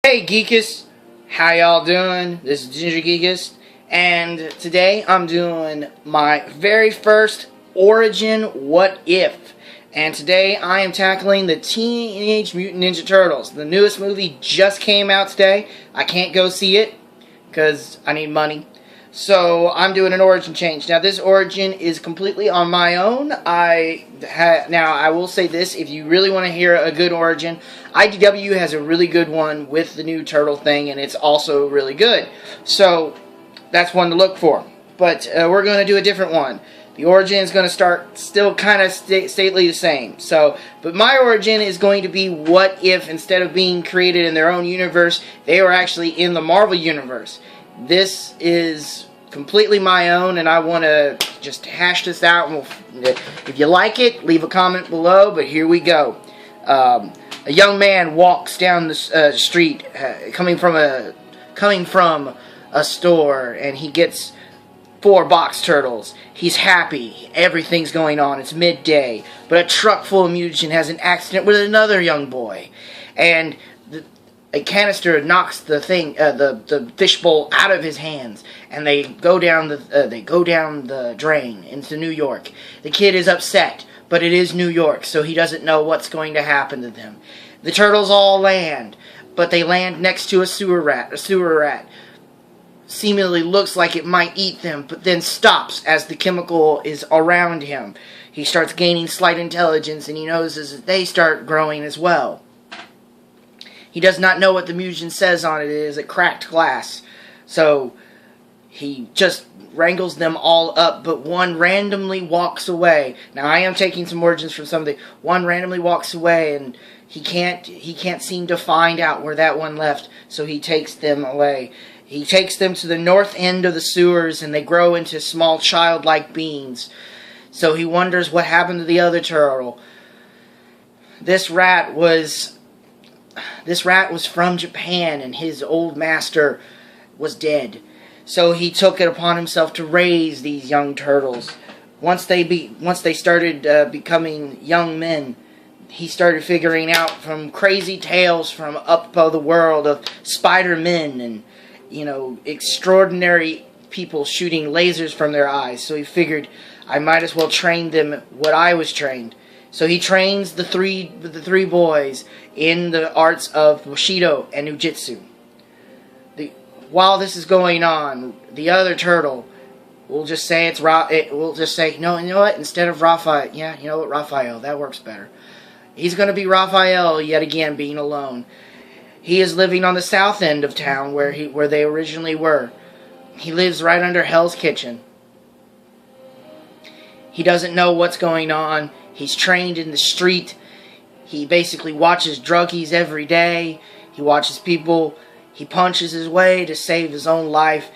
Hey Geekus, how y'all doing? This is Ginger Geekus, and today I'm doing my very first Origin What If. And today I am tackling the Teenage Mutant Ninja Turtles. The newest movie just came out today. I can't go see it because I need money. So I'm doing an origin change. Now this origin is completely on my own. Now I will say this, if you really want to hear a good origin, IDW has a really good one with the new turtle thing, and it's also really good. So that's one to look for. But we're going to do a different one. The origin is going to start still kind of stately the same. But my origin is going to be what if instead of being created in their own universe, they were actually in the Marvel universe. This is completely my own, and I want to just hash this out. If you like it, leave a comment below, but here we go. A young man walks down the street coming from a store, and he gets 4 box turtles. He's happy. Everything's going on. It's midday. But a truck full of mutagen has an accident with another young boy. And a canister knocks the fishbowl out of his hands, and they go down the drain into New York. The kid is upset, but it is New York, so he doesn't know what's going to happen to them. The turtles all land, but they land next to a sewer rat. A sewer rat seemingly looks like it might eat them, but then stops as the chemical is around him. He starts gaining slight intelligence, and he notices that they start growing as well. He does not know what the mutagen says on it. It is a cracked glass. So he just wrangles them all up, but one randomly walks away. Now I am taking some origins from something. One randomly walks away, and he can't seem to find out where that one left, so he takes them away. He takes them to the north end of the sewers, and they grow into small childlike beings. So he wonders what happened to the other turtle. This rat was from Japan, and his old master was dead. So he took it upon himself to raise these young turtles. Once they started becoming young men, he started figuring out from crazy tales from up above the world of Spider-Men and, extraordinary people shooting lasers from their eyes. So he figured, I might as well train them what I was trained. So he trains the three boys in the arts of Bushido and Ninjutsu. While this is going on, the other turtle will just say no. You know what? Instead of Raphael, Raphael, that works better. He's going to be Raphael yet again, being alone. He is living on the south end of town where they originally were. He lives right under Hell's Kitchen. He doesn't know what's going on. He's trained in the street. He basically watches druggies every day. He watches people. He punches his way to save his own life.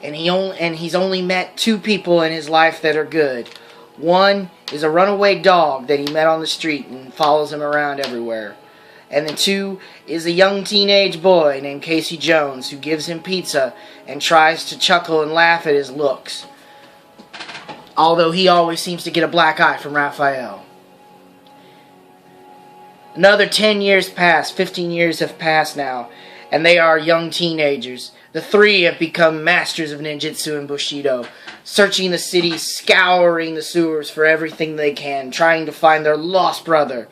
And he's only met 2 people in his life that are good. One is a runaway dog that he met on the street and follows him around everywhere. And the 2 is a young teenage boy named Casey Jones who gives him pizza and tries to chuckle and laugh at his looks. Although he always seems to get a black eye from Raphael. Another 10 years pass, 15 years have passed now, and they are young teenagers. The 3 have become masters of ninjutsu and bushido, searching the city, scouring the sewers for everything they can, trying to find their lost brother.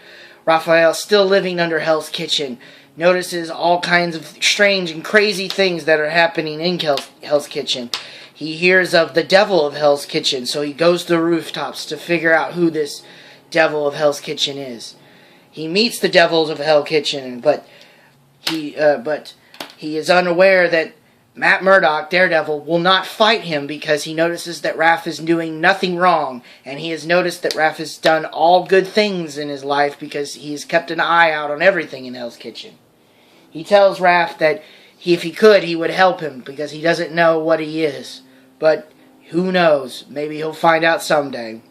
Raphael, still living under Hell's Kitchen, notices all kinds of strange and crazy things that are happening in Hell's Kitchen. He hears of the devil of Hell's Kitchen, so he goes to the rooftops to figure out who this devil of Hell's Kitchen is. He meets the devils of Hell's Kitchen, but he is unaware that Matt Murdock, Daredevil, will not fight him because he notices that Raph is doing nothing wrong, and he has noticed that Raph has done all good things in his life because he's kept an eye out on everything in Hell's Kitchen. He tells Raph that if he could, he would help him because he doesn't know what he is. But who knows? Maybe he'll find out someday.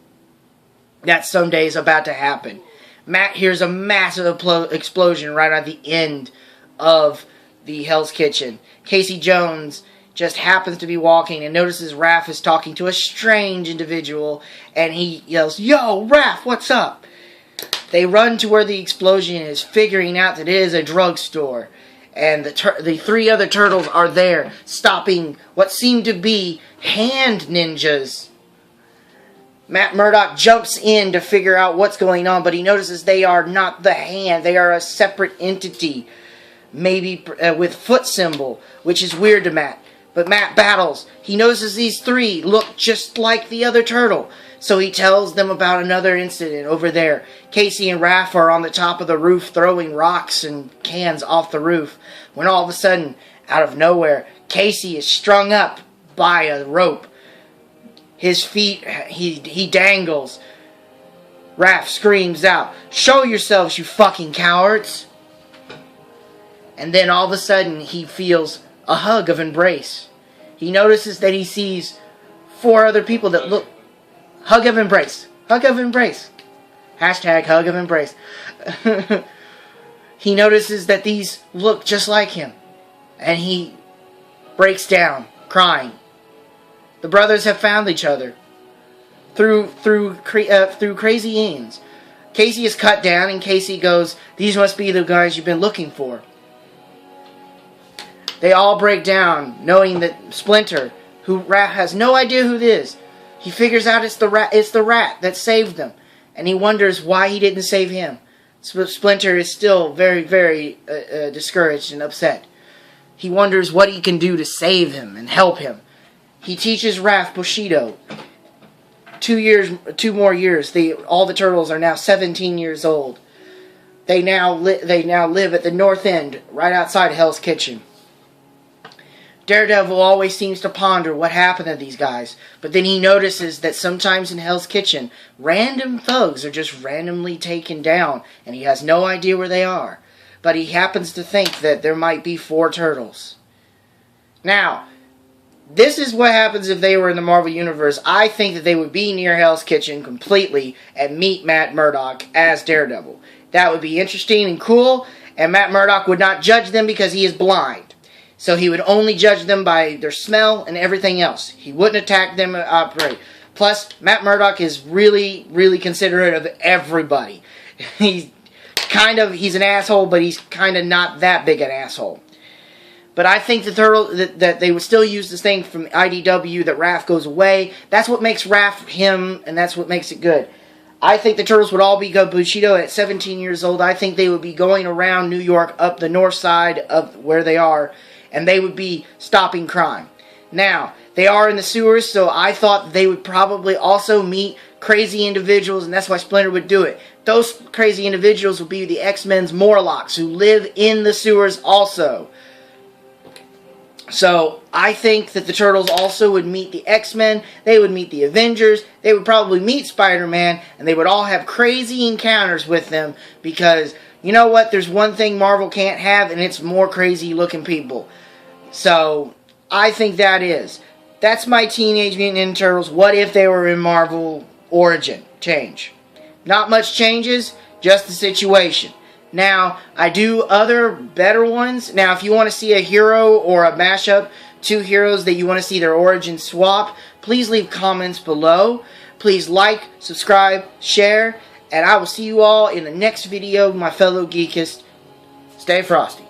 That someday is about to happen. Matt hears a massive explosion right at the end of the Hell's Kitchen. Casey Jones just happens to be walking and notices Raph is talking to a strange individual, and he yells, "Yo, Raph, what's up?" They run to where the explosion is, figuring out that it is a drugstore. and the three other turtles are there, stopping what seem to be hand ninjas. Matt Murdock jumps in to figure out what's going on, but he notices they are not the hand. They are a separate entity, maybe with foot symbol, which is weird to Matt. But Matt battles. He notices these three look just like the other turtle. So he tells them about another incident over there. Casey and Raph are on the top of the roof throwing rocks and cans off the roof, when all of a sudden, out of nowhere, Casey is strung up by a rope. His feet, he dangles. Raph screams out, "Show yourselves, you fucking cowards!" And then all of a sudden, he feels a hug of embrace. He notices that he sees four other people that look... Hug of embrace. Hug of embrace. Hashtag hug of embrace. He notices that these look just like him. And he breaks down, crying. The brothers have found each other through crazy ends. Casey is cut down, and Casey goes, "These must be the guys you've been looking for." They all break down, knowing that Splinter, who Raph has no idea who it is, he figures out it's the rat that saved them, and he wonders why he didn't save him. Splinter is still very, very discouraged and upset. He wonders what he can do to save him and help him. He teaches Raph Bushido. 2 more years. All the turtles are now 17 years old. They now live at the north end, right outside Hell's Kitchen. Daredevil always seems to ponder what happened to these guys, but then he notices that sometimes in Hell's Kitchen, random thugs are just randomly taken down, and he has no idea where they are. But he happens to think that there might be 4 turtles. Now, this is what happens if they were in the Marvel Universe. I think that they would be near Hell's Kitchen completely and meet Matt Murdock as Daredevil. That would be interesting and cool, and Matt Murdock would not judge them because he is blind. So he would only judge them by their smell and everything else. He wouldn't attack them outright. Plus, Matt Murdock is really, really considerate of everybody. He's an asshole, but he's kind of not that big an asshole. But I think that they would still use this thing from IDW that Raph goes away. That's what makes Raph him, and that's what makes it good. I think the turtles would all be Bushido at 17 years old. I think they would be going around New York up the north side of where they are, and they would be stopping crime. Now, they are in the sewers, so I thought they would probably also meet crazy individuals, and that's why Splinter would do it. Those crazy individuals would be the X-Men's Morlocks, who live in the sewers also. So, I think that the Turtles also would meet the X-Men, they would meet the Avengers, they would probably meet Spider-Man, and they would all have crazy encounters with them, because, you know what, there's one thing Marvel can't have, and it's more crazy looking people. So, I think that's my Teenage Mutant Ninja Turtles, what if they were in Marvel Origin change. Not much changes, just the situation. Now, I do other better ones. Now, if you want to see a hero or a mashup, 2 heroes that you want to see their origin swap, please leave comments below. Please like, subscribe, share, and I will see you all in the next video, my fellow geekists. Stay frosty.